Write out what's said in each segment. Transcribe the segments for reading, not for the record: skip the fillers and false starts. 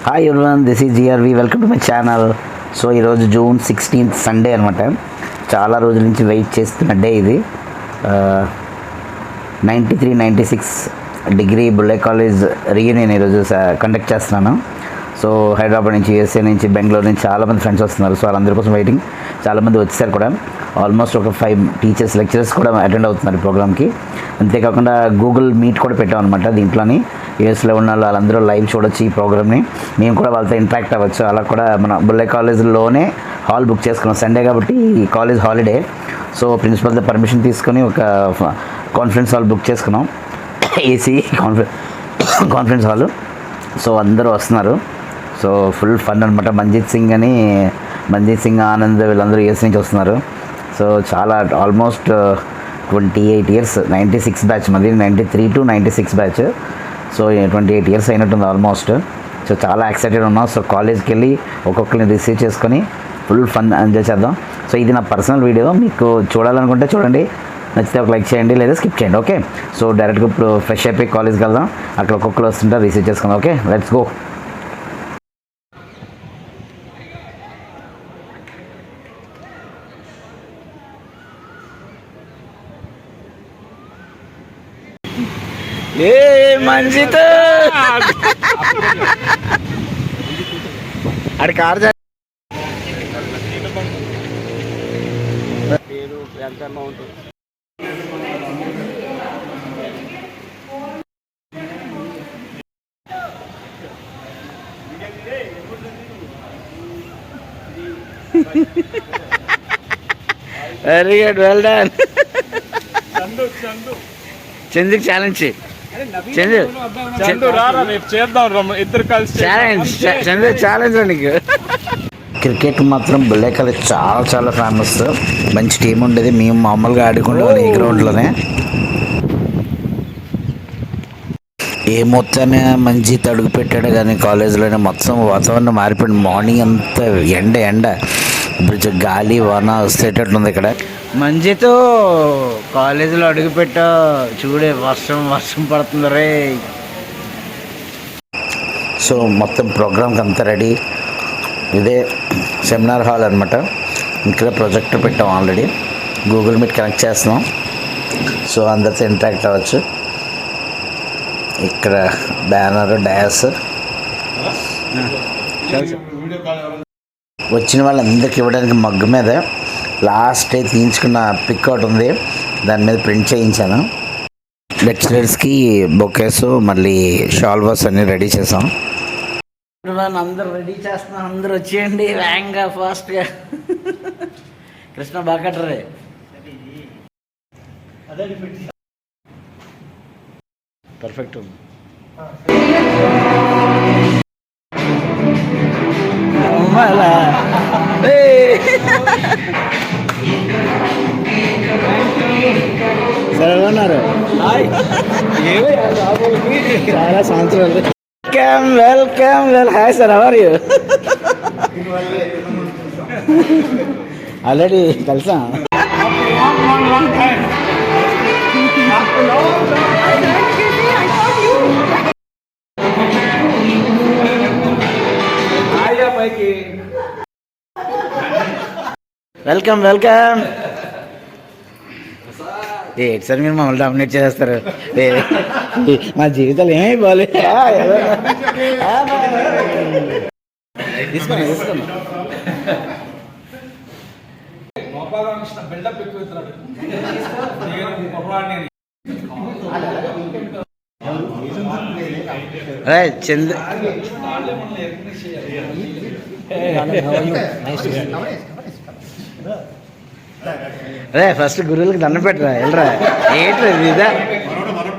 Hi everyone, this is GRV. Welcome to my channel. So ఈరోజు June 16th Sunday అనమాట. చాలా రోజుల నుంచి వెయిట్ చేస్తున్న డే ఇది. 93-96 డిగ్రీ బుల్లే కాలేజ్ రీయూనియన్ ఈరోజు కండక్ట్ చేస్తున్నాను. సో హైదరాబాద్ నుంచి, యూఎస్ఏ నుంచి, బెంగళూరు నుంచి చాలామంది ఫ్రెండ్స్ వస్తున్నారు. సో వాళ్ళందరి కోసం వెయిటింగ్. చాలామంది వచ్చేసారు కూడా. ఆల్మోస్ట్ ఒక 5 టీచర్స్, లెక్చరర్స్ కూడా అటెండ్ అవుతున్నారు ఈ ప్రోగ్రామ్కి. అంతేకాకుండా గూగుల్ మీట్ కూడా పెట్టాం అనమాట. దీంట్లోని యూఎస్లో ఉన్న వాళ్ళందరూ లైవ్ చూడొచ్చు ఈ ప్రోగ్రామ్ని. మేము కూడా వాళ్ళతో ఇంటరాక్ట్ అవ్వచ్చు. అలా కూడా మన బుల్లే కాలేజ్లోనే హాల్ బుక్ చేసుకున్నాం. సండే కాబట్టి ఈ కాలేజ్ హాలిడే. సో ప్రిన్సిపల్తో పర్మిషన్ తీసుకొని ఒక కాన్ఫరెన్స్ హాల్ బుక్ చేసుకున్నాం. AC conference hall. సో అందరూ వస్తున్నారు. సో ఫుల్ ఫన్ అనమాట. మంజిత్ సింగ్, ఆనంద్ వీళ్ళందరూ యూఎస్ నుంచి వస్తున్నారు. సో చాలా ఆల్మోస్ట్ 28 years, 96 బ్యాచ్, మళ్ళీ 93 to 96 బ్యాచ్. సో 28 years అయినట్టుంది ఆల్మోస్ట్. సో చాలా ఎక్సైటెడ్ ఉన్నాం. సో కాలేజ్కి వెళ్ళి ఒక్కొక్కరిని రిసీవ్ చేసుకొని ఫుల్ ఫన్ ఎంజాయ్ చేద్దాం. సో ఇది నా పర్సనల్ వీడియో. మీకు చూడాలనుకుంటే చూడండి, నచ్చితే ఒక లైక్ చేయండి లేదా స్కిప్ చేయండి. ఓకే, సో డైరెక్ట్గా ఇప్పుడు ఫ్రెష్ అయిపోయి కాలేజ్కి వెళ్దాం. అక్కడ ఒక్కొక్కరు వస్తుంటారు, రిసీవ్ చేసుకుందాం. Okay, let's go. ఏ మంచిత అడి కార్ పేరు ఎంత amount? Very good, well done. చందుకు ఛాలెంజ్ ఛాలెంజ్ నీకు. క్రికెట్ మాత్రం బుల్లే కాలేజ్ చాలా చాలా ఫేమస్. మంచి టీం ఉండేది. మేము మామూలుగా ఆడుకుంటాం ఈ గ్రౌండ్లోనే. ఏ మొత్తాన్ని మంచి తడుగు పెట్టాడు కానీ కాలేజీలోనే మొత్తం వాతావరణం మారిపోయింది. మార్నింగ్ అంతా ఎండ ఇప్పుడు గాలి వాన వస్తేటట్టుంది ఇక్కడ. మంచితో కాలేజీలో అడుగుపెట్టా చూడే, వర్షం పడుతుంది రే. సో మొత్తం ప్రోగ్రామ్కి అంతా రెడీ. ఇదే సెమినార్ హాల్ అనమాట. ఇక్కడ ప్రొజెక్టర్ పెట్టాం ఆల్రెడీ. గూగుల్ మీట్ కనెక్ట్ చేస్తున్నాం. సో అందరితో ఇంటరాక్ట్ అవ్వచ్చు. ఇక్కడ బ్యానర్, డాష్. వచ్చిన వాళ్ళందరికీ ఇవ్వడానికి మగ్గు మీద లాస్ట్ అయితే తీయించుకున్న పిక్ అవుట్ ఉంది, దాని మీద ప్రింట్ చేయించాను. లెక్చరర్స్కి బొకేస్, మళ్ళీ షాల్వాస్ అన్నీ రెడీ చేసాం. అందరూ రెడీ చేస్తున్నాం. అందరూ వచ్చేయండి వేగంగా, ఫాస్ట్గా. కృష్ణ బాగా కట్టరే. పర్ఫెక్ట్. సరే ఉన్నారు. చాలా సంవత్సరాలు. Welcome. Hi sir, how are you? Already కలిసా? వెల్కమ్. ఏంటి సార్ మీరు మమ్మల్ని డామినేట్ చేస్తారు? మా జీవితాలు ఏమైపోవాలి. తీసుకోండి. చంద్ర రే, ఫస్ట్ గురువులకి దండం పెట్టరా, వెళ్ళరా. ఏంట్రా ఇదా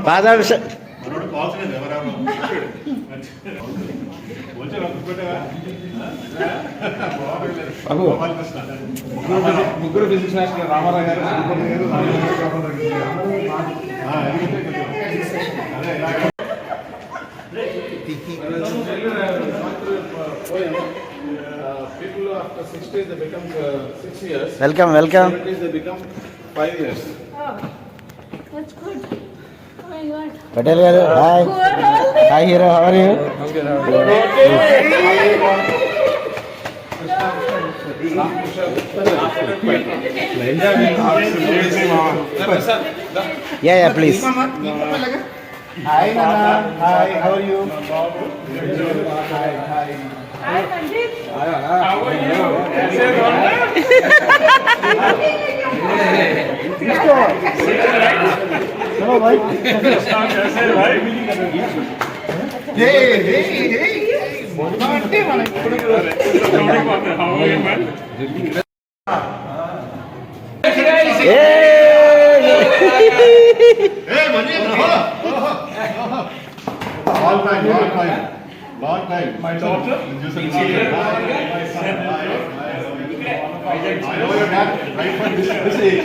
పాదాభిషేకం? ముగ్గురు ఫిజిక్స్ నేషనల్ రామారావు గారు. People after 6 days they become 6 years. Welcome. 7 days they become 5 years. Oh, that's good. Oh my God. Patel garu hi. Hi hero, how are you? Yeah yeah please. Hi నాన్న, హాయ్, హౌ ఆర్ యూ? चलो भाई. Long time. My daughter. My son. I know your dad right from this age.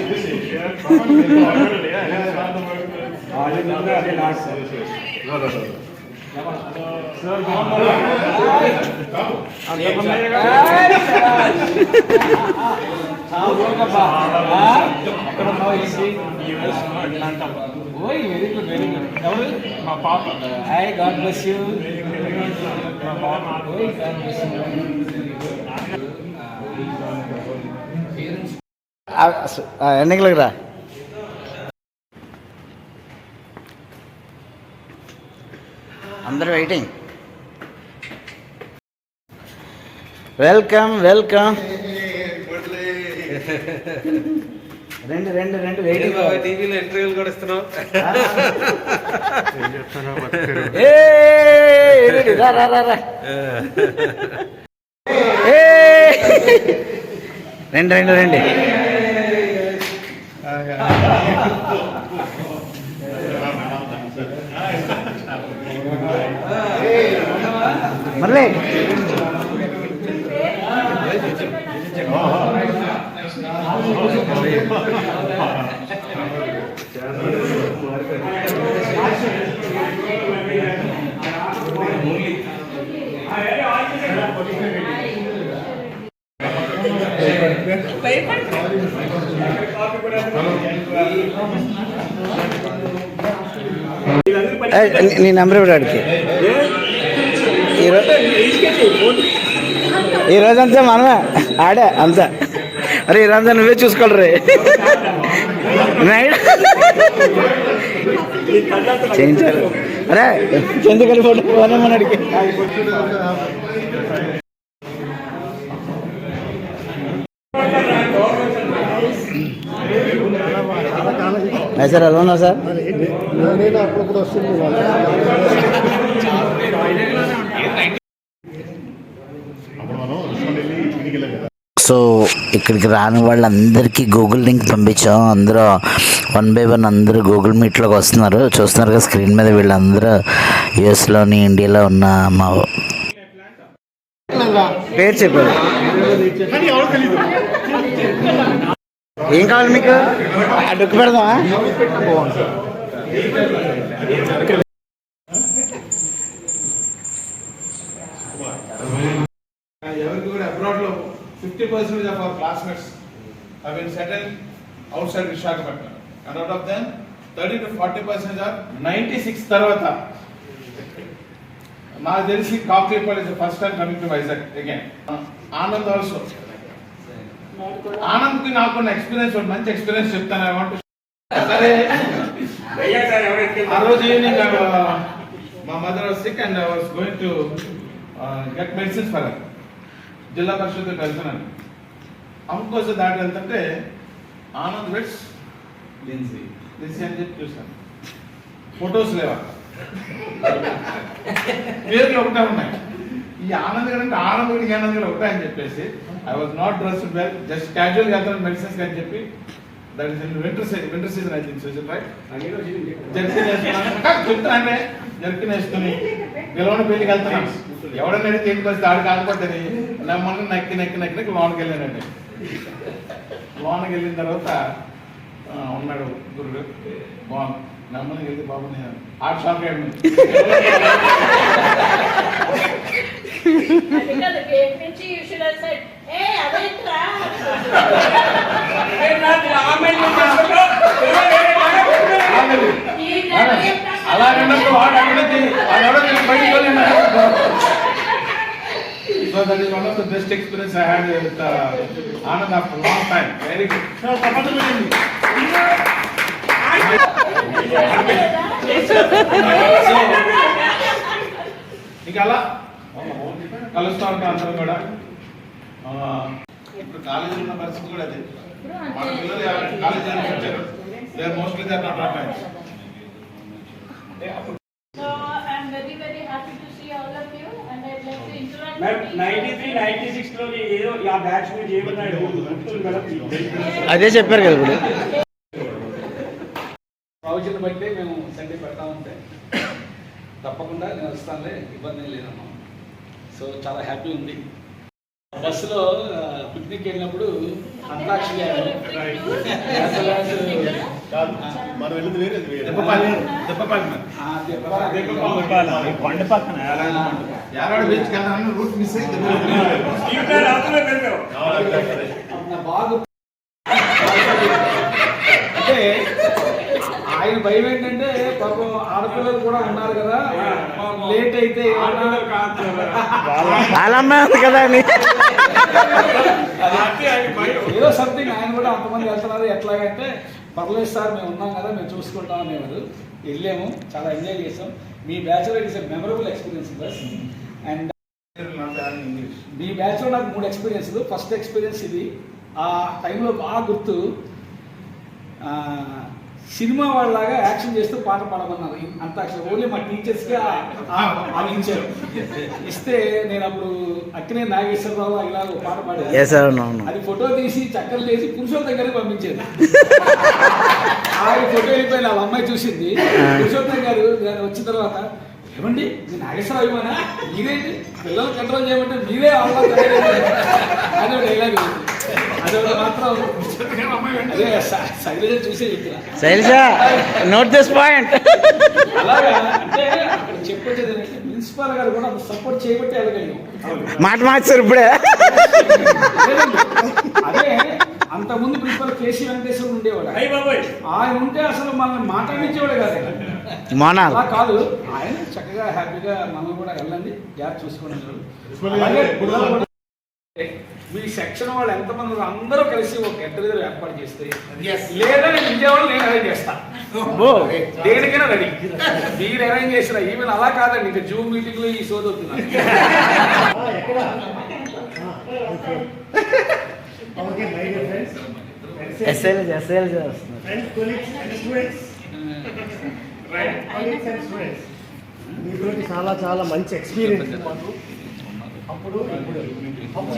Very good. My papa. Hi, God bless you. ఎండింగ్లోకి రా. అందరూ waiting. Welcome welcome. రెండు రెండు రెండు waiting. టీవీలో ఇంటర్వ్యూలు కూడా ఇస్తున్నావు. రా రా రా రా. రెండు రెండు రెండు. మళ్ళీ నీ నెంబర్ ఇవ్వడు ఆడికి. ఈరోజంతా మనమే ఆడే అంతా. అరే ఈరోజంతా నువ్వే చూసుకోవాలి చేయించారు. అరే చంద్రకళ ఫోటో పోనే అడిగి. సార్ ఎలా ఉన్నా సార్? సో ఇక్కడికి రాని వాళ్ళందరికీ గూగుల్ లింక్ పంపించాం. అందరూ 1 by 1 అందరూ గూగుల్ మీట్లోకి వస్తున్నారు. చూస్తున్నారు కదా స్క్రీన్ మీద. వీళ్ళందరూ యుఎస్లోని ఇండియాలో ఉన్న మా పేరు చెప్పారు. ఏం కావాలి మీకు? డొక్కు పెడదామా? Abroad, 50% of our classmates have been settled outside Visakhapatnam, and out of them, 30 to 40% are 96 tarvata. Now there is Kaukipal is the first time coming to Vizag again. Anand also. Anand ki naaku na experience or manchi experience cheptanu. I want to. Sare. Aa roju evening my mother was sick and I was going to get medicines for her. జిల్లా పరిషత్కి వెళ్తున్నాను. అంకోసం దాటి వెళ్తుంటే Anand vets Lindsey అని చెప్పి చూసాను. Photos లేవా, పేర్లు ఒకటే ఉన్నాయి. ఈ ఆనంద్ గారు అంటే ఆనంద్ గడికి ఆనంద్ గారు ఒకటే అని చెప్పేసి I was not dressed well, just క్యాజువల్గా వెళ్తాను మెడిసిన్స్ అని చెప్పి. That is in winter season I think so. Right, jerkin వేసుకున్నాను. చెప్తానంటే జర్కిన్ వేసుకుని గెలవని పెళ్ళికి వెళ్తున్నాను. ఎవడన్నా అడిగితే ఏంటి పరిస్థితి ఆడు కాకపోతే నమ్మని నక్కి నక్కి నక్కి నక్కి లోనికి వెళ్ళానండి. లోనికి వెళ్ళిన తర్వాత ఉన్నాడు గురుడు. బాగుంది. నమ్మని వెళ్తే బాబు నేను ఆర్ట్ షాప్ అలాగన్నప్పుడు వాడు బయటికి వెళ్ళి. So that is one of the best experience I had with Anand after a long time. Very good. So, ఇంకా అలా కలుస్తూ ఉంటాం అందరం కూడా. ఇప్పుడు కాలేజీలో ఉన్న పరిస్థితి కూడా అదే. మన పిల్లలు కాలేజీ వచ్చారు, they are mostly they are not attend. So I'm very very happy to see all of you and I'd like to interact ma'am with you. 93 96 లో ఏదో ఆ బ్యాచ్ మీద ఏమన్నాడు గుర్తుంది మేడం. అదే చెప్పారు కదా ఇప్పుడు. ప్రవచన బట్టి మేము సండే పెడతా ఉంటే తప్పకుండా నేను వస్తానులే, ఇబ్బంది ఏం లేదమ్మా. సో చాలా హ్యాపీ ఉంది. బస్సులో పిక్నిక్ వెళ్ళినప్పుడు అంతాక్షరి మనం వెళ్ళింది వేరే పండు పక్కన యారాడు బీచ్ కదా రూట్ మిస్ అయితే బాగా అంటే ఆయన భయం ఏంటంటే పాపం ఆడపిల్లలు కూడా ఉన్నారు కదా, లేట్ అయితే కదా అని ఏదో సంథింగ్ ఆయన కూడా అంతమంది వెళ్తున్నారు ఎట్లాగంటే పర్లేదు సార్ మేము ఉన్నాం కదా మేము చూసుకుంటాం అనేవారు. వెళ్ళాము, చాలా ఎంజాయ్ చేసాం. మీ bachelor it's memorable experience boss. అండ్ మీ బ్యాచ్లో నాకు 3 ఎక్స్పీరియన్స్లు. ఫస్ట్ ఎక్స్పీరియన్స్ ఇది, ఆ టైంలో బాగా గుర్తు. సినిమా వాళ్ళలాగా యాక్షన్ చేస్తూ పాట పాడమన్నారు. అంతాక్షరి ఓన్లీ మా టీచర్స్కి అది ఇచ్చారు. ఇస్తే నేను అప్పుడు అక్కనే నాగేశ్వరరావు ఇలా ఒక పాట పాడాను. అది ఫోటో తీసి చక్కలు చేసి పురుషుల దగ్గరికి పంపించారు. ఆయన ఫోటో వెళ్ళిపోయిన వాళ్ళ అమ్మాయి చూసింది. పురుషోత్తం గారు వచ్చిన తర్వాత ఏమండి నేను నాగేశ్వరరావు ఇవ్వనా, మీరేంటి పిల్లలు కంట్రోల్ చేయమంటే మీరే వాళ్ళ అదే డైలాగ్. అదొకటి మాత్రం అదే శైలజ చూసే చెప్పిన శైలజ నోట్ దిస్ పాయింట్. అలాగా అంటే అక్కడ చెప్పొచ్చేది ఏంటంటే ప్రిన్సిపాల్ గారు కూడా సపోర్ట్ చేయబట్టి వెళ్ళగలిగాం. మాట మార్చారు ఇప్పుడే. అదే అంతకుముందు ప్రిన్సిపల్ కేసీ వెంకటేశ్వర ఉండేవాడు. ఆయన ఉంటే అసలు మనల్ని మాట్లాడించేవాడే కాదు. అలా కాదు, ఆయన చక్కగా హ్యాపీగా మనం కూడా వెళ్ళండి, గ్యాప్ చూసుకోండి. మీ సెక్షన్ వాళ్ళు ఎంతమంది అందరూ కలిసి ఒక గెట్ టుగెదర్ ఏర్పాటు చేస్తే లేదా నేను విజయవాడ నేను అరేంజ్ చేస్తా, దేనికైనా రెడీ. మీరు అరేంజ్ చేసిన ఈవెన్ అలా కాదండి, ఇంకా జూమ్ మీటింగ్ లో ఈ సోది అవుతున్నారు. మీతో చాలా చాలా మంచి ఎక్స్పీరియన్స్ మాకు. అప్పుడు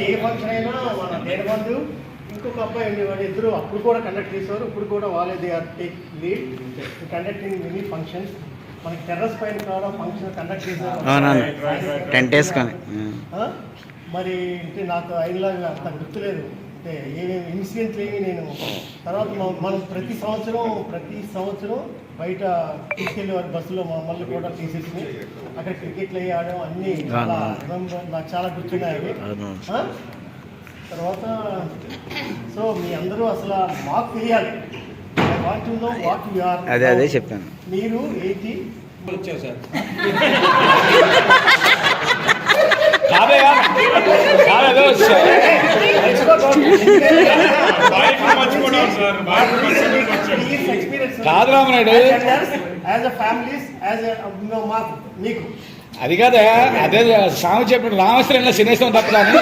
ఏ ఫంక్షన్ అయినా మన దేనిబంధు ఇంకొక అబ్బాయి ఉండేవాడు, ఇద్దరు అప్పుడు కూడా కండక్ట్ చేసేవారు. ఇప్పుడు కూడా వాళ్ళే they are take lead conducting many functions. మనకి టెర్రస్ పైన కూడా ఫంక్షన్ కండక్ట్ చేసేవారు. మరి అంటే నాకు ఆయనలాగా అంత గుర్తులేదు, అంటే ఏమేమి ఇన్సిడెంట్లు ఏమి నేను తర్వాత మనం ప్రతి సంవత్సరం బయట తీసుకెళ్ళేవారు బస్సులో మమ్మల్ని కూడా తీసేసి అక్కడ క్రికెట్లు అయ్యి ఆడడం అన్నీ చాలా నాకు చాలా గుర్తున్నాయి. తర్వాత సో మీ అందరూ అసలు మాకు తెలియాలి, అదే చెప్పాను. మీరు 80 వచ్చావు సార్. కాదు రామనాయుడు, మీకు అది కాదా, అదే స్వామి చెప్పిన రామశ్రేణిలో శనేశ్వరం తప్పదని.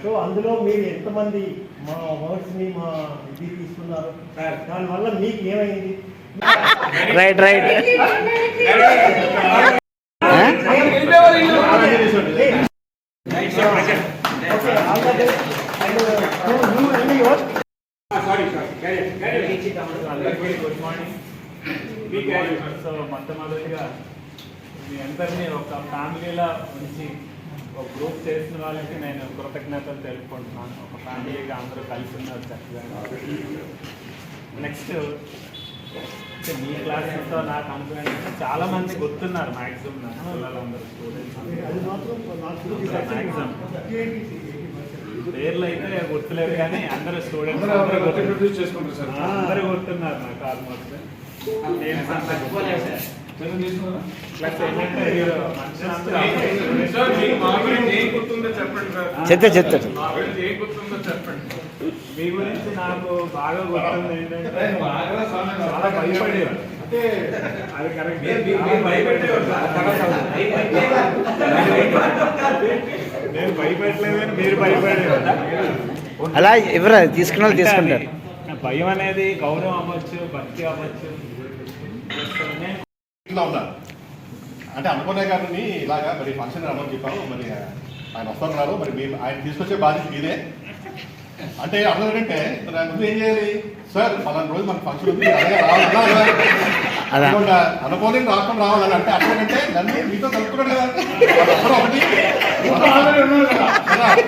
సో అందులో మీరు ఎంతమంది మా వర్డ్స్ని మా ఇది తీసుకున్నారు, దానివల్ల మీకు ఏమైంది? Right good morning. సో మొట్టమొదటిగా మీ అందరినీ ఒక ఫ్యామిలీలా ఉంచి ఒక గ్రూప్ చేసిన వాళ్ళకి నేను కృతజ్ఞతలు తెలుపుకుంటున్నాను. ఒక ఫ్యామిలీగా అందరూ కలిసి ఉన్నారు చక్కగా. నెక్స్ట్ అంటే మీ క్లాసెస్తో నాకు అనుకున్నాను చాలా మంది గుర్తున్నారు మ్యాక్సిమం నా పిల్లలందరూ స్టూడెంట్స్ అది మాత్రం నాకు మ్యాక్సిమం పేర్లు అయితే గుర్తులేదు కానీ అందరూ స్టూడెంట్స్ ఇంట్రొడ్యూస్ చేసుకుంటారు సార్. అందరూ గుర్తున్నారు నాకు ఆల్మోస్ట్ నేమ్స్ అంతా ప్లస్ ఏంటంటే మీరు సార్, మీకు మా గురించి ఏం గుర్తుందో చెప్పండి సార్. చెప్తాడు మా గురించి ఏం గుర్తుందో చెప్పండి. మీ గురించి నాకు బాగా గుర్తుంది ఏంటంటే చాలా భయపడేవారు. అంటే అది కరెక్ట్. భయపెట్టేవారు సార్. నేను భయపెట్టలేదు కానీ మీరు భయపడేవారు. అలా ఎవరు తీసుకున్న వాళ్ళు తీసుకుంటారు. భయం అనేది గౌరవం అవ్వచ్చు, భక్తి అవ్వచ్చు. నేను ఇట్లా ఉన్నారు అంటే అనుకునే కానీ ఇలాగా మరి ఫంక్షన్ రమ్మని చెప్పాము. మరి ఆయన వస్తున్నారు, మరి మేము ఆయన తీసుకొచ్చే బాధ్యత మీదే. అంటే అర్థం ఏంటంటే ముందు ఏం చేయాలి సార్, పలానా రోజు మనకు ఫంక్షన్ ఉంది, అలాగే అనుకోని రాకుండా రావాలని అంటే అర్థం ఏంటంటే నన్ను మీతో కలుపుకున్నాడు కదా. అందరూ ఒకటి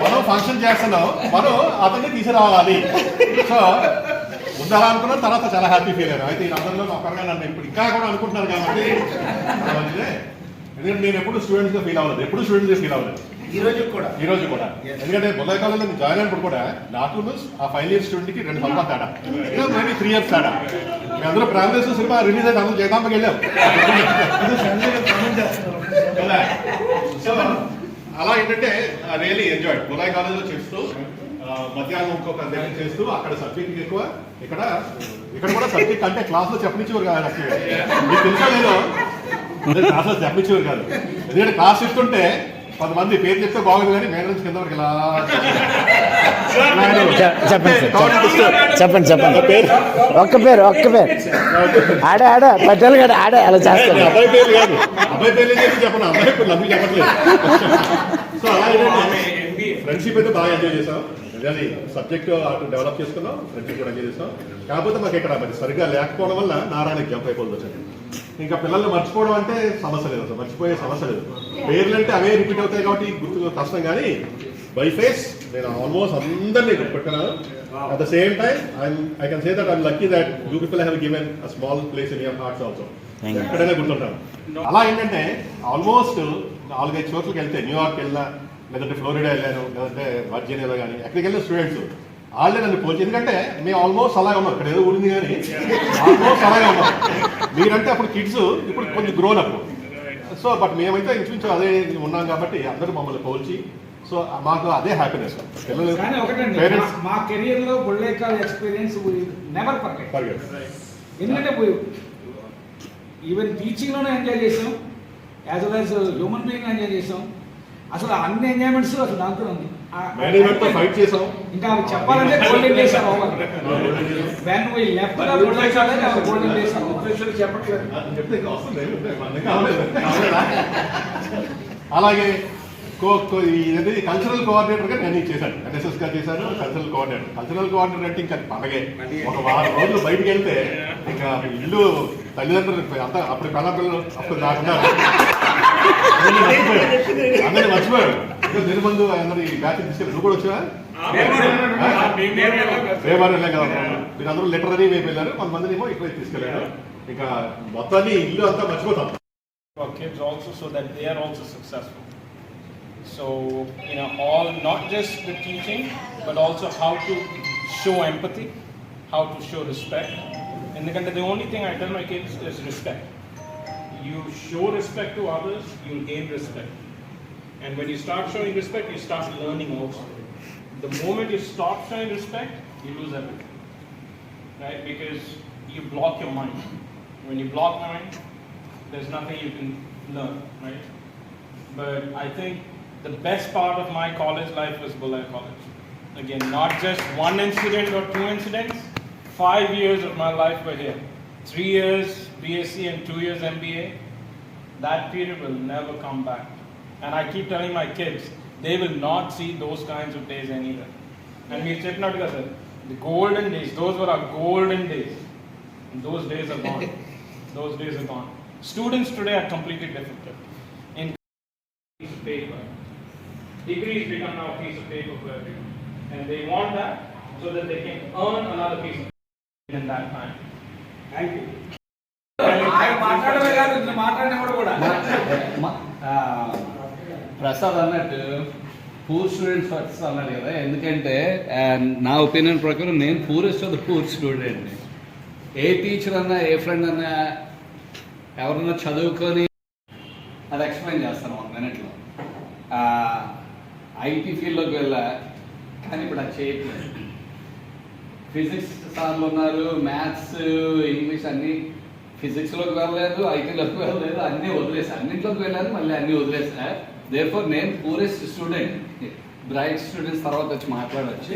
మనం ఫంక్షన్ చేస్తున్నాం, మనం అతన్ని తీసుకురావాలి. సో ముందు అలా అనుకున్నాం, తర్వాత చాలా హ్యాపీ ఫీల్ అయ్యాను. అయితే ఈ అందరిలో ఒకరిగా నన్ను ఇప్పుడు ఇంకా కూడా అనుకుంటున్నారు కాబట్టి మంచిదే. ఎందుకంటే నేను ఎప్పుడు స్టూడెంట్స్గా ఫీల్ అవ్వలేదు, ఎప్పుడు స్టూడెంట్స్గా ఫీల్ అవ్వలేదు. ఈ రోజు కూడా ఎందుకంటే బొల్లాయి కాలేజ్లో నేను జాయిన్ అయినప్పుడు కూడా నాకు ఆ 5 years స్టూడెంట్కి 2 సంవత్సరాలు తేడా, మేబీ 3 years తేడా. మేము అందరూ ప్రైవేట్ సినిమా రిలీజ్ అయితే అందరూ జగదాంబకి వెళ్ళాం. సో అలా ఏంటంటే రియల్లీ ఎంజాయ్ బొల్లాయి కాలేజ్లో చేస్తూ మధ్యాహ్నం ఇంకొక దగ్గర చేస్తూ అక్కడ సబ్జెక్ట్ ఎక్కువ, ఇక్కడ కూడా సబ్జెక్ట్ అంటే క్లాస్లో చెప్పనిచ్చేవారు కాదు. నాకు మీకు తెలుసా లేదో, క్లాస్లో చెప్పనిచ్చేవారు కాదు. ఎందుకంటే క్లాస్ చెప్తుంటే కొంతమంది పేరు చెప్తే బాగుంది కానీ మేడ నుంచి కింద వరకు ఇలా చెప్పండి ఒక్క పేరు ఆడ పట్టాలి కదా, ఆడ అలా చేస్తాను. అబ్బాయి పేరు కాదు, అబ్బాయి పేర్లు చెప్పి చెప్పను, అబ్బాయి పేర్లు అందుకు చెప్పట్లేదు. సో అలా ఏంటంటే ఫ్రెండ్షిప్ అయితే బాగా ఎంజాయ్ చేసాం. రియల్లీ సబ్జెక్ట్ అటు డెవలప్ చేసుకున్నాం, ఫ్రెండ్షిప్ కూడా ఎంజాయ్ చేస్తాం. కాకపోతే మాకు ఇక్కడ మరి సరిగ్గా లేకపోవడం వల్ల నారాయణకి జంప్ అయిపోతుంది వచ్చింది. ఇంకా పిల్లల్ని మర్చిపోవడం అంటే సమస్య లేదు, అసలు మర్చిపోయే సమస్య లేదు. పేర్లు అంటే అవే రిపీట్ అవుతాయి కాబట్టి గుర్తు కష్టం. కానీ బై ఫేస్ నేను ఆల్మోస్ట్ అందరినీ గుర్తుపెట్టుకున్నాను. At the same time I can say that I'm lucky that you people have given a small place in your hearts also. ఎక్కడైనా గుర్తుంటాను. అలా ఏంటంటే ఆల్మోస్ట్ 4-5 చోట్లకి వెళ్తే, న్యూయార్క్ వెళ్ళినా, లేదంటే ఫ్లోరిడా వెళ్ళాను, లేదంటే వర్జీనియాలో కానీ ఎక్కడికి వెళ్ళిన స్టూడెంట్స్ వాళ్ళే నన్ను పోల్చి. ఎందుకంటే మేము ఆల్మోస్ట్ అలాగే ఉన్నాం, ఇక్కడ ఏదో ఊరింది కానీ ఆల్మోస్ట్ అలాగే ఉన్నాం. మీరంటే అప్పుడు కిడ్స్, ఇప్పుడు కొంచెం గ్రోన్ అప్. సో బట్ మేమైతే ఇంచుమించు అదే ఉన్నాం కాబట్టి అందరూ మమ్మల్ని పోల్చి, సో మాకు అదే హ్యాపీనెస్. కానీ ఒకటండి, మా కెరియర్ లో బొల్లాయి కాలేజ్ ఎక్స్పీరియన్స్ నెవర్ ఫర్గెట్. ఎందుకంటే ఈవెన్ టీచింగ్ లోనే ఎంజాయ్ చేసాం, as well as human being enjoy చేసాం. అసలు అన్ని ఎంజాయ్మెంట్స్ అసలు దాంట్లో ఉంది. ఫైట్ చేసాం. ఇంకా అవి చెప్పాలంటే golden days are over. When we left the Bollai college our golden days are over. చెప్పట్లేదు. అలాగే ఇది కల్చరల్ కోఆర్డినేటర్గా నేను చేశాను, ఎన్ఎస్ఎస్గా చేశాను. కల్చరల్ కోఆర్డినేటర్ అంటే ఇంకా పండగే. ఒక 4 రోజులు బయటికి వెళ్తే ఇంకా ఇల్లు తల్లిదండ్రులు అంతా అప్పుడు పిల్లలు అప్పుడు నాకున్నారు, అందరినీ మర్చిపోయాడు. ఇంకా నిర్బంధు అందరూ ఈ బ్యాచ్ తీసుకెళ్ళి నువ్వు కూడా వచ్చా వెళ్ళాం కదా. మీరు అందరూ లిటరరీ వైపు వెళ్ళారు, కొంతమందిని ఏమో ఇక్కడ తీసుకెళ్ళారు. ఇంకా మొత్తాన్ని ఇల్లు అంతా మర్చిపోతాం. For kids also, so that they are also successful. So, all, not just the teaching, but also how to show empathy, how to show respect. And the only thing I tell my kids is respect. You show respect to others, you'll gain respect. And when you start showing respect, you start learning also. The moment you stop showing respect, you lose everything. Right? Because you block your mind. When you block your mind, there's nothing you can learn, right? But I think the best part of my college life was Bhoolai College. Again, not just one incident or 2 incidents, 5 years of my life were here. 3 years BSc and 2 years MBA. That period will never come back. And I keep telling my kids, they will not see those kinds of days anywhere. And we said not together. The golden days, those were our golden days. And those days are gone. Those days are gone. Students today are completely different. In piece of paper, degrees become now a piece of paper for everyone, and they want that so that they can earn another piece of paper in that time. ఆయన మాట్లాడమే కాదు, ఇట్లా మాట్లాడినప్పుడు కూడా ప్రసాద్ అన్నట్టు poor students first అన్నాడు కదా, ఎందుకంటే నా ఒపీనియన్ ప్రకారం నేను poorest of the poor student. A teacher అన్నా ఏ ఫ్రెండ్ అన్నా ఎవరన్నా చదువుకొని అది ఎక్స్ప్లెయిన్ చేస్తాను 1 minute. ఐటీ ఫీల్డ్లోకి వెళ్ళా, కానీ ఇప్పుడు అది చేయట్లేదు. ఫిజిక్స్ సార్లు ఉన్నారు, మ్యాథ్స్, ఇంగ్లీష్ అన్నీ. ఫిజిక్స్లోకి వెళ్ళలేదు, ఐటీలోకి వెళ్ళలేదు, అన్నీ వదిలేసా. అన్నింటిలోకి వెళ్ళాను, మళ్ళీ అన్నీ వదిలేసా. దేర్ఫోర్ నేను పూరెస్ట్ స్టూడెంట్. బ్రైట్ స్టూడెంట్స్ తర్వాత వచ్చి మాట్లాడవచ్చు.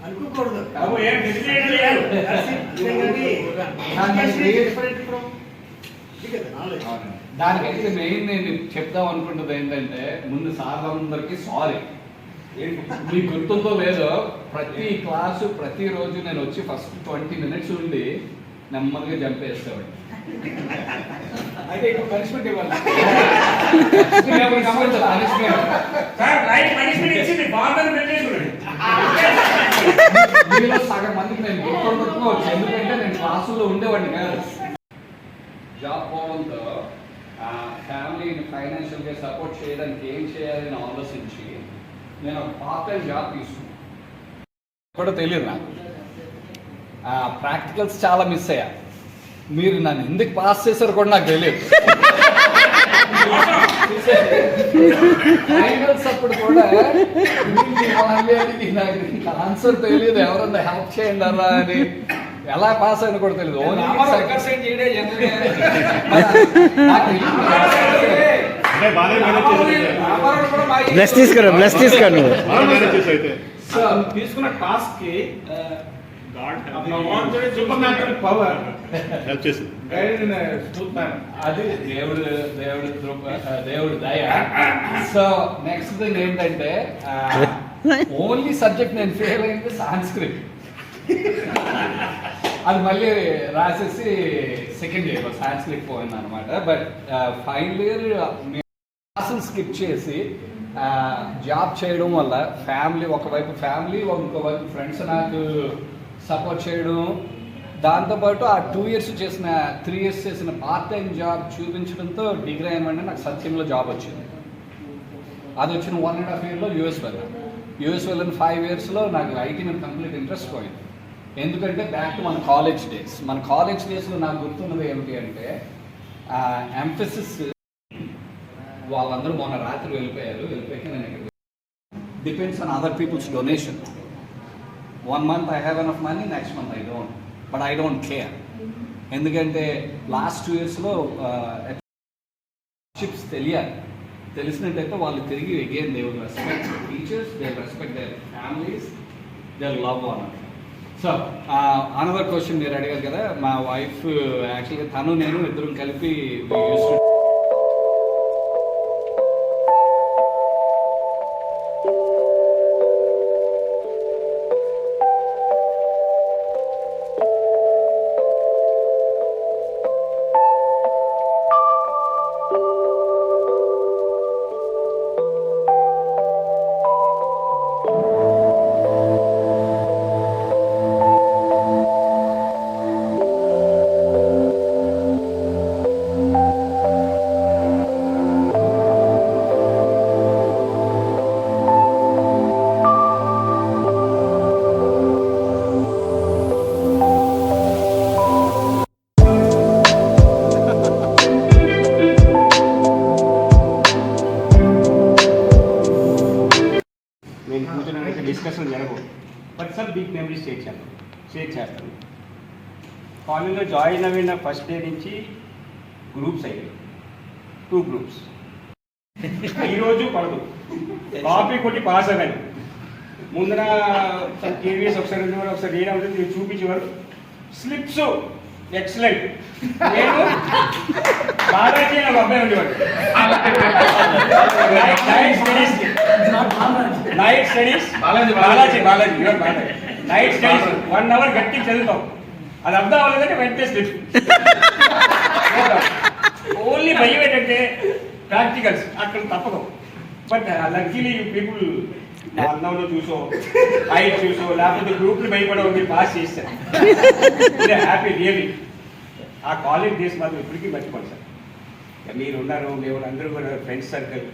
అనుకోకూడదు. దానికైతే మెయిన్ నేను చెప్దాం అనుకుంటుంది ఏంటంటే, ముందు సార్లందరికీ సారీ. మీకు గుర్తుందో లేదో, ప్రతి క్లాసు ప్రతిరోజు నేను వచ్చి ఫస్ట్ 20 minutes ఉండి నెమ్మదిగా చంపేస్తాడు. అయితే ఇప్పుడు పనిష్మెంట్ ఇవ్వాలి. మీలో సగం మందికి నేను గుర్తుండకపోవచ్చు, ఎందుకంటే నేను క్లాసుల్లో ఉండేవాడిని కాదు. జాబ్ పోవడంతో ఫ్యామిలీని ఫైనాన్షియల్గా సపోర్ట్ చేయడానికి ఏం చేయాలని ఆలోచించి నేను ఒక పార్ట్ టైం జాబ్ తీసుకున్నాను. కూడా తెలియదు నాకు. ప్రాక్టికల్స్ చాలా మిస్ అయ్యా. మీరు నన్ను ఎందుకు పాస్ చేశారు కూడా నాకు తెలియదు. ఫైనల్స్ అప్పుడు కూడా నాకు ఆన్సర్ తెలియదు, ఎవరన్నా హెల్ప్ చేయండి అలా అని. ఎలా పాస్ అయినా కూడా తెలియదు. బ్లెస్ తీసుకో నువ్వు. తీసుకున్న టాస్క్ కి సూపర్ పవర్ హెల్ప్ చేసింది. అది దేవుడు దయ. సో నెక్స్ట్ థింగ్ ఏంటంటే, ఓన్లీ సబ్జెక్ట్ నేను ఫెయిల్ అయింది సాంస్క్రిట్. అది మళ్ళీ రాసేసి సెకండ్ ఇయర్ సాంస్క్రిట్ పోయింది అనమాట. బట్ ఫైనల్ ఇయర్ క్లాసులు స్కిప్ చేసి జాబ్ చేయడం వల్ల ఫ్యామిలీ, ఒకవైపు ఫ్యామిలీ, ఇంకోవైపు ఫ్రెండ్స్ నాకు సపోర్ట్ చేయడం, దాంతోపాటు ఆ 2 years చేసిన 3 years చేసిన పార్ట్ టైం జాబ్ చూపించడంతో డిగ్రీ ఏమంటే నాకు సత్యంలో జాబ్ వచ్చింది. అది వచ్చిన 1.5 yearలో యూఎస్ వెళ్ళిన 5 yearsలో నాకు ఐటీ మీద కంప్లీట్ ఇంట్రెస్ట్ పోయింది. ఎందుకంటే బ్యాక్ టు మన కాలేజ్ డేస్లో నాకు గుర్తున్నది ఏమిటి అంటే, ఎంఫసిస్ వాళ్ళందరూ మొన్న రాత్రి వెళ్ళిపోయాక నేను ఇక్కడ depends on other people's donation. 1 month I have enough money, next month I don't. But I don't care. ఎందుకంటే లాస్ట్ 2 yearsలో షిప్స్ తెలిసినట్టయితే వాళ్ళు తిరిగి again they will respect teachers, they will respect their families, they will love one another. So another question మీరు అడిగారు కదా, మా wife యాక్చువల్గా తను నేను ఇద్దరం కలిపి డిస్కషన్ జరగవు, but sir big memories share చేస్తాను. కాలేజీలో జాయిన్ అయిన ఫస్ట్ డే నుంచి గ్రూప్స్ అయ్యాయి, 2 groups. ఈరోజు పడదు, కాపీ కొట్టి పాస్ అవ్వాలి. ముందర కేవీఎస్ ఒకసారి ఉండేవారు, ఒకసారి ఏడా ఉంటుంది, మీరు చూపించేవారు. Slips excellent. నేను బాలాజీ నాకు అబ్బాయి ఉండేవాడు. Night studies Balaji night studies 1 hour గట్టి చదువుతాం. అది అర్థం అవ్వలేదంటే వెంటనే స్లిప్. ఓన్లీ భయం ఏంటంటే ప్రాక్టికల్స్ అక్కడ తప్పదు. బట్ లక్కీలీ పీపుల్ నా అందంలో చూసో హైట్ చూసో లేకపోతే గ్రూప్ని భయపడవు మీరు పాస్ చేశారు. Happy really. ఆ కాలేజ్ డేస్ మాత్రం ఇప్పటికీ మర్చిపోండి సార్. మీరు ఉన్నారు, మేము అందరూ కూడా ఫ్రెండ్స్ సర్కిల్,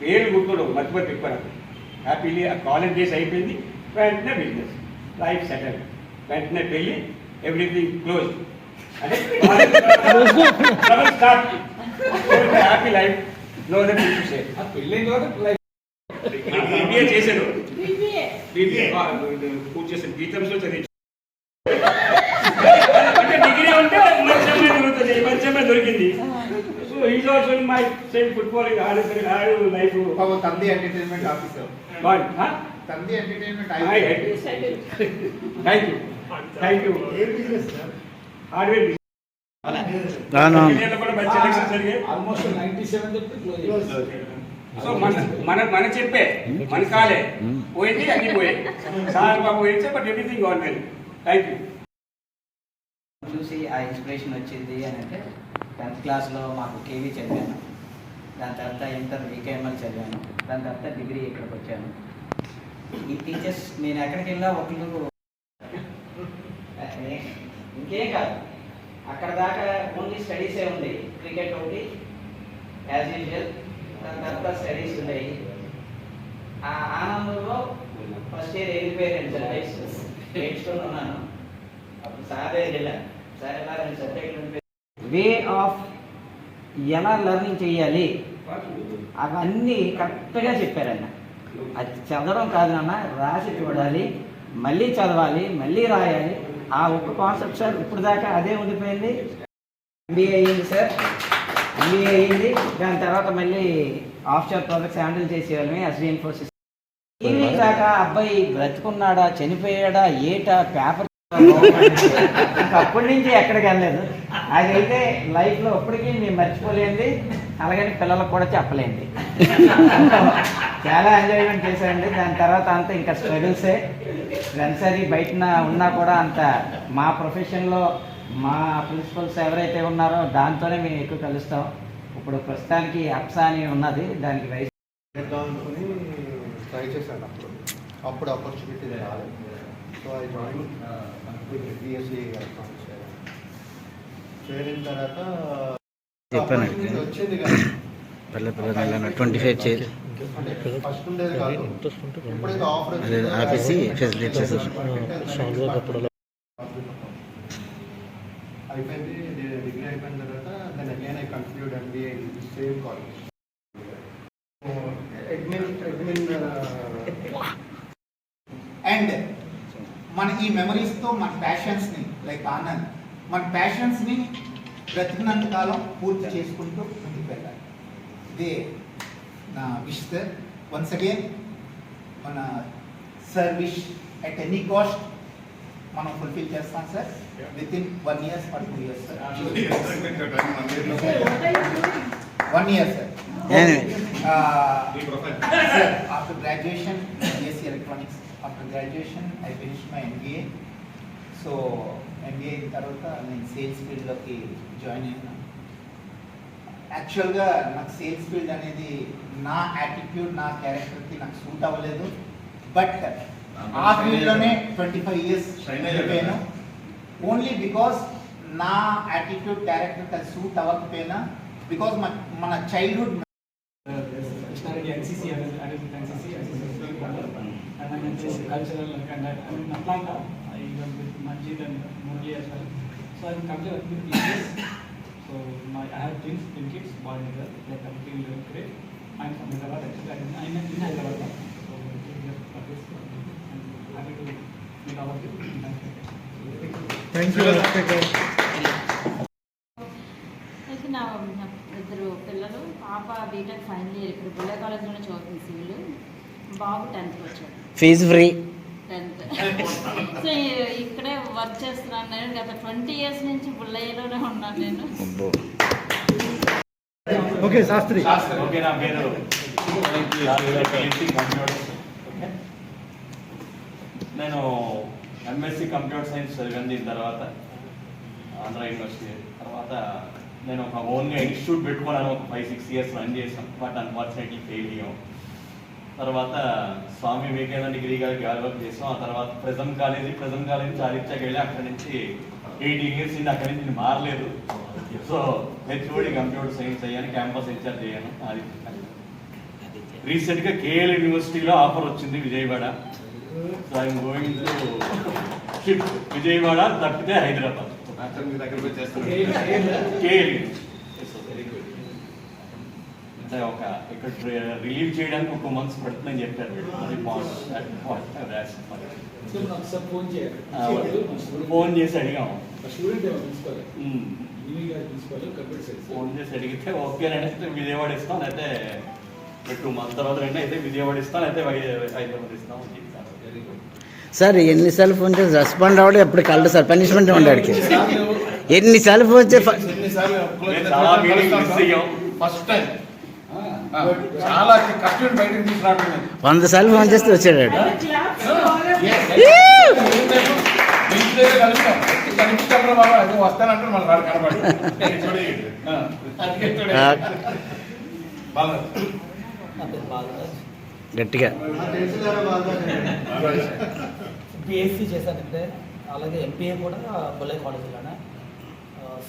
పేరు గుర్తుడవు మర్చిపోయి ఎక్కువ. హ్యాపీలీ ఆ కాలేజ్ డేస్ అయిపోయింది, వెంటనే బిజినెస్ లైఫ్ సెటిల్, వెంటనే పెళ్ళి, ఎవ్రీథింగ్ క్లోజ్ అంటే start. Happy life know that you share. పెళ్ళైన తర్వాత ఎంబీఏ చేశాను, BBA. పూర్తి చేశాను, గీతంలో చదివి అంటే డిగ్రీ ఉంటే మంచి అమ్మాయి దొరుకుతుంది, మంచి అమ్మాయి దొరికింది. So is also in my same footballing life. తంది ఎంటర్టైన్మెంట్ ఆఫీసర్, తంది ఎంటర్టైన్మెంట్ థ్యాంక్ యూ. ఏం బిజినెస్ సార్? హార్డ్వేర్ కూడా మంచి ఎలక్షన్ జరిగాయి. ఆల్మోస్ట్ 97 చెప్పి క్లోజ్. సో మన చెప్పే మన కాలే పోయింది, అన్ని పోయాయి. సార్ బాబు పోయింది, but everything on well. Thank you. చూసి ఆ ఇన్స్పిరేషన్ వచ్చింది అని అంటే 10th క్లాస్లో మాకు కేవీ చదివాను, దాని తర్వాత ఇంటర్ వికేఎంఎల్ చదివాను, దాని తర్వాత డిగ్రీ ఇక్కడికి వచ్చాను. ఈ టీచర్స్ నేను ఎక్కడికి వెళ్ళా ఒకళ్ళు ఇంకేం కాదు, అక్కడ దాకా ఓన్లీ స్టడీసే ఉంది. క్రికెట్ ఒకటి యాజ్ యూజువల్, దాని తర్వాత స్టడీస్ ఉన్నాయి. ఆ ఆనందంలో ఫస్ట్ ఇయర్ వెళ్ళిపోయాను సార్, నేర్చుకుని ఉన్నాను. అప్పుడు సార్ వెళ్ళాను, సార్ ఎలా 2 సబ్జెక్టులు వే ఆఫ్ ఎలా లెర్నింగ్ చేయాలి అవన్నీ కరెక్ట్గా చెప్పారన్న. అది చదవడం కాదు నాన్న, రాసి చూడాలి, మళ్ళీ చదవాలి, మళ్ళీ రాయాలి. ఆ ఒక్క కాన్సెప్ట్ సార్ ఇప్పుడు దాకా అదే ఉండిపోయింది. ఎంబీఏ అయ్యింది సార్, ఎంబీఏ అయ్యింది. దాని తర్వాత మళ్ళీ ఆఫ్షోర్ ప్రాజెక్ట్స్ హ్యాండిల్ చేసేవాళ్ళమే ఎస్డి ఇన్ఫోసిస్. ఈవినింగ్ దాకా అబ్బాయి బ్రతుకున్నాడా చనిపోయాడా ఏటా పేపర్ అప్పటి నుంచి ఎక్కడికి వెళ్ళలేదు. అదైతే లైఫ్లో ఎప్పటికీ మేము మర్చిపోలేంది, అలాగని పిల్లలకు కూడా చెప్పలేంది. చాలా ఎంజాయ్మెంట్ చేశానండి. దాని తర్వాత అంతా ఇంకా స్ట్రగుల్సే. ఫ్రెండ్స్ అది బయట ఉన్నా కూడా అంత మా ప్రొఫెషన్లో మా ప్రిన్సిపల్స్ ఎవరైతే ఉన్నారో దాంతోనే మేము ఎక్కువ కలుస్తాం. ఇప్పుడు ప్రస్తుతానికి అప్సా అని ఉన్నది, దానికి వయసు అనుకుని ట్రై చేశాను. అప్పుడు ఆపర్చునిటీ రాలేదు. So I join BSc electronics. చేరిన తర్వాత చెప్పాను వచ్చింది కానీ పల్లె 25 చేసి అంటే ఫస్ట్ ఉండేది కాదు. ఎప్పుడైతే ఆఫర్ ఆపేసి ఫెసిలిటీ అయిపోయింది, డిగ్రీ అయిపోయిన తర్వాత then again I continued MBA in same college. Admin and మన ఈ మెమరీస్తో మన ప్యాషన్స్ని లైక్ ఆనంద్, మన ప్యాషన్స్ని బ్రతికినంత కాలం పూర్తి చేసుకుంటూ ముందుకు వెళ్ళాలి. ఇదే నా విష్ సార్. వన్స్ అగైన్ మన సర్వీస్ ఎట్ ఎనీ కాస్ట్ మనం ఫుల్ఫిల్ చేస్తాం sir, with in 1 year or 2 years sir. 1 year sir. Sir, after graduation, BSc Electronics. After graduation, I finished my MBA. So, MBA అయిన తర్వాత నేను sales ఫీల్డ్లోకి join అయినా. యాక్చువల్గా నాకు సేల్స్ ఫీల్డ్ అనేది నా యాటిట్యూడ్, నా క్యారెక్టర్కి నాకు సూట్ అవ్వలేదు. బట్ ఆ ఫీల్డ్లోనే 25 years అయిపోయాను. ఓన్లీ బికాస్ నా యాటిట్యూడ్, క్యారెక్టర్కి అది సూట్ అవ్వకపోయినా, బికాస్ మన childhood Krishna Reddy NCC cultural and Atlanta. I went with Manjit and Murli as well. So I'm completely with business. So I have twin kids, boy and girl. They're completely great. I'm from Hyderabad actually. I'm in Hyderabad. So I'm happy to meet all of you. Thank you. అయితే నా 2 పిల్లలు, పాప BTech final year ఇక్కడ బుల్లె కాలేజ్లోనే చదువుతుంది civil, బాబు 10th వచ్చాడు, fee free 10th. So ఇక్కడే work చేస్తున్నాను నేను. గత 20 years నుంచి బుల్లయ్యలోనే ఉన్నాను నేను. ఓకే శాస్త్రి. ఓకే, నా పేరు నేను ఎంఎస్సి కంప్యూటర్ సైన్స్ చదివింది. తర్వాత ఆంధ్ర యూనివర్సిటీ తర్వాత నేను ఒక ఓన్గా ఇన్స్టిట్యూట్ పెట్టుకోవాలని ఒక 5-6 years రన్ చేసాం. బట్ అన్ఫార్చునేట్లీ ఫెయిల్ అయ్యాం. తర్వాత స్వామి వివేకానంద డిగ్రీ గారికి వర్క్ చేసాం. ఆ తర్వాత ప్రెజం కాలేజీ చారిత్రకి వెళ్ళి అక్కడి నుంచి 18 years అయింది. అక్కడి నుంచి నేను మారలేదు. సో హెచ్ఓడి కంప్యూటర్ సైన్స్ అయ్యాను, క్యాంపస్ ఇన్ఛార్జ్ అయ్యాను. అది రీసెంట్గా కేఎల్ యూనివర్సిటీలో ఆఫర్ వచ్చింది Vijayawada. So I'm going to shift Vijayawada తప్పితే హైదరాబాద్. కేఎల్ అంటే ఒక ఇక్కడ రిలీవ్ చేయడానికి ఒక మంత్స్ పడుతుందని చెప్పారు. ఫోన్ చేసి అడిగాము, ఫోన్ చేసి అడిగితే ఓకే అంటే విజయవాడ ఇస్తాం, అయితే 2 months తర్వాత అయితే విజయవాడ ఇస్తాం, అయితే హైదరాబాద్ ఇస్తాం అని చెప్పారు. సార్ ఎన్నిసార్లు ఫోన్ చేసి రెస్పాండ్ అవ్వడం ఎప్పుడు కలదు సార్, పనిష్మెంట్ ఉండడానికి. ఎన్నిసార్లు ఫోన్ చేసి చాలా మీటింగ్ మిస్ అయ్యాం. ఫస్ట్ టైం చాలా కష్టం బయటకు తీసుకురావడం. 100 సార్లు ఫోన్ చేస్తే వచ్చాడు. కనిపించడం బాబా అది వస్తానంటే మన రాడు కనబడి గట్టిగా బిఎస్సీ చేశానంటే, అలాగే ఎంపీఏ కూడా బొల్లై కాలేజీలోనే.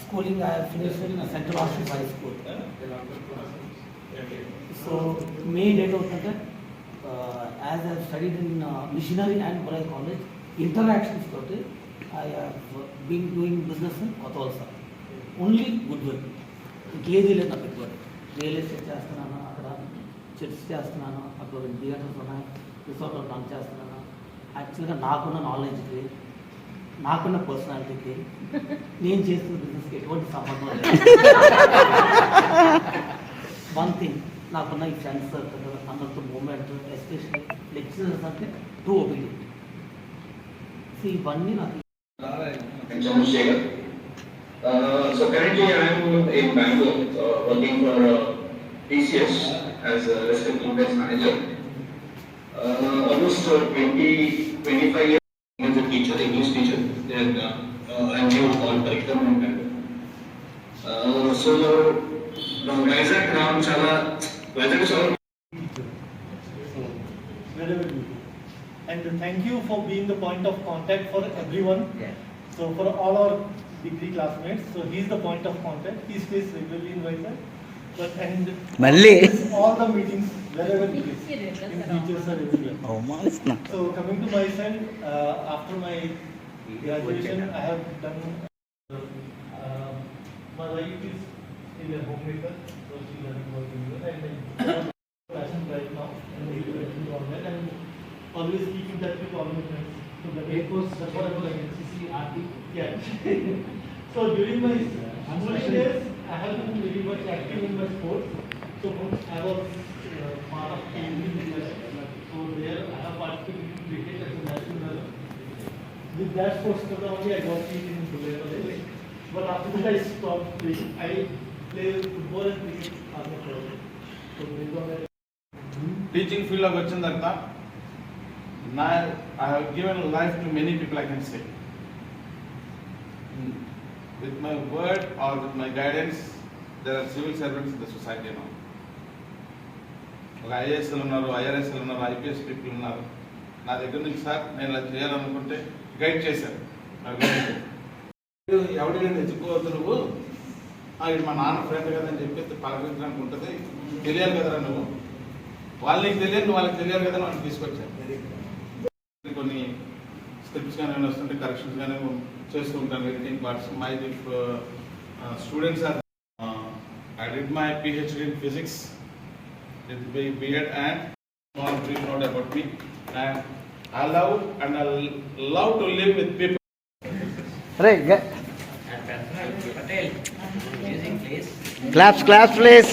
Schooling I finished in central hostel high school. So main date అవుతుందంటే as I studied in missionary and Bollai college, interactions తోటి I been doing business in కొత్త వలస. ఓన్లీ గుడ్ వర్క్, ఇంకేదీ లేదు నా పెట్టుబడి. రియల్ ఎస్టేట్ చేస్తున్నాను, అక్కడ చర్చ్ చేస్తున్నాను, అక్కడ థియేటర్స్ ఉన్నాయి, రిసార్ట్లో రన్ చేస్తున్నాను. యాక్చువల్గా నాకున్న నాలెడ్జ్కి, నాకున్న పర్సనాలిటీకి, నేను చేస్తున్న బిజినెస్కి ఎటువంటి సంబంధం లేదు. వన్ థింగ్, నాకున్న ఈ ఫ్రెండ్స్ సర్కిల్, అందరితో మూమెంట్, ఎస్పెషల్లీ లెక్చరర్స్ అంటే టూ ఒబీడియంట్. సో ఇవన్నీ నాకు. So currently I am in Bangalore working for TCS as a risk and compliance manager. Almost 20-25 years as a teacher, English teacher. Then I am new on curriculum in Bangalore. So from Vizag Ram Chala, Vizag Chala. And thank you for being the point of contact for everyone. So for all our degree classmates, so he is the point of contact. He stays regularly in Vizag. But and all the meetings wherever he is, in teachers are everywhere. So coming to my side, after my graduation, I have done. My wife is in a homemaker, so she doesn't work in here, and passion right now, and we do it and always keep in touch with all my friends. So the Air Force, that's what I was like, NCC, RT, yeah. So during my school days, I have been very much active in my sports. So I was part of team in so there I have participated in cricket at the national level. With that sports only I got team in Bulgaria. But after that I stopped playing. I play football and cricket as a pro. So based on that. Teaching ఫీల్డ్లోకి వచ్చిన తర్వాత I have given life to many people, I can say. With my word or with my guidance, there are civil servants in the society now. ఒక ఐఏఎస్లు ఉన్నారు, ఐఆర్ఎస్లు ఉన్నారు, IPS people ఉన్నారు. నా దగ్గర నుంచి సార్ నేను ఇలా చేయాలనుకుంటే గైడ్ చేశారు. ఎవరికైనా తెచ్చుకోవద్దు నువ్వు, ఇది మా నాన్న ఫ్రెండ్ కదా అని చెప్పేసి పలకరించడానికి ఉంటుంది, తెలియాలి కదరా నువ్వు, వాళ్ళకి తెలియదు నువ్వు వాళ్ళకి తెలియాలి కదా వాళ్ళని తీసుకొచ్చాను. కొన్ని స్క్రిప్ట్స్ కానీ వస్తుంటే కరెక్షన్స్ కానీ చేస్తూ ఉంటాను, editing parts. My students are I did my PhD in physics with B.Ed and small brief note about me. And I love to live with people. Right. Patel, using please. Claps, please.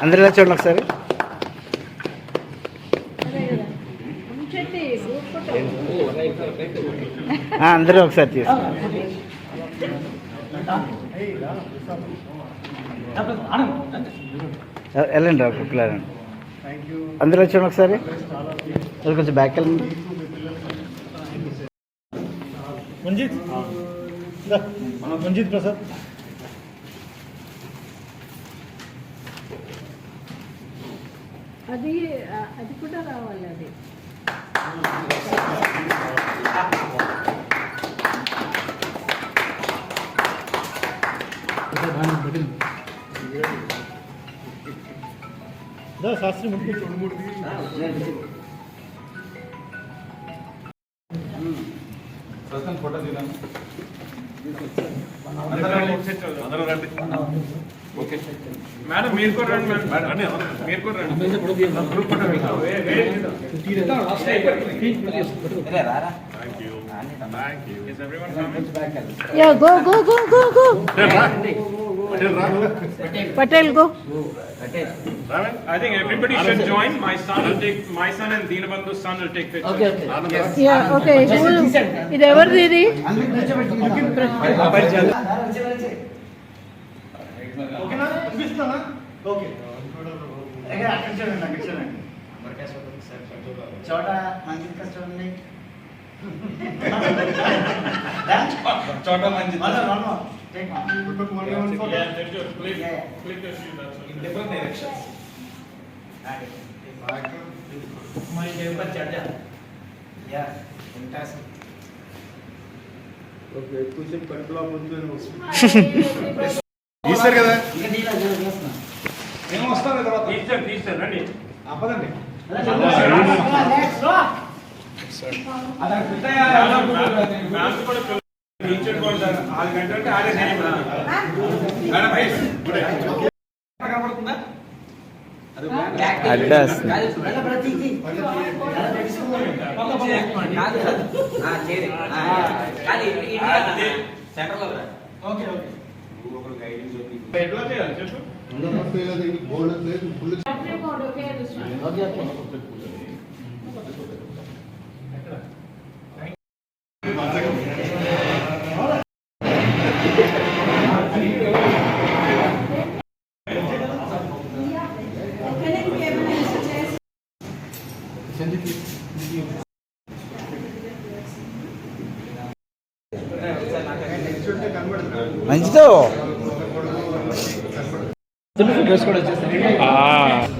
అందరూ ఇలా చూడండి ఒకసారి. అందరూ ఒకసారి తీసుకోండి. వెళ్ళండి రా పిల్లలు, అందరూ వచ్చాను ఒకసారి. కొంచెం బ్యాక్ వెళ్ళండి. మంజిత్ మంజిత్ ప్రసాద్ అది అది కూడా రావాలి అది శాస్త్రి ప్రస్తుతం ఫోటో దిగాను ఓకే మేడం మీరు కూడా రండి మేడం మీరు కూడా రండి Is everyone coming? Yeah, go. Patel, go. I think everybody should join. My son and Deenabandhu's son will take pictures. Okay. Yes. Yeah, okay. ఇది ఎవరిది ఇది ఓకేనా అనిపిస్తున్నానా ఓకే అక్కడ చూడండి చోట మంచి కష్టం ఉంది చోట మంచి Yeah, click the shoe. That's in different directions. తీస్తారు కదా నేను వస్తాను తర్వాత తీస్తారు రండి. అప్పదండి మ్యాథ్స్ కూడా టీచర్ కూడా 6 గంటలంటే 6 కనపడుతుందా ఓకే ఎట్లా చేయాలి చెప్పు. మంచిదో డ్రెస్ కూడా వచ్చేసి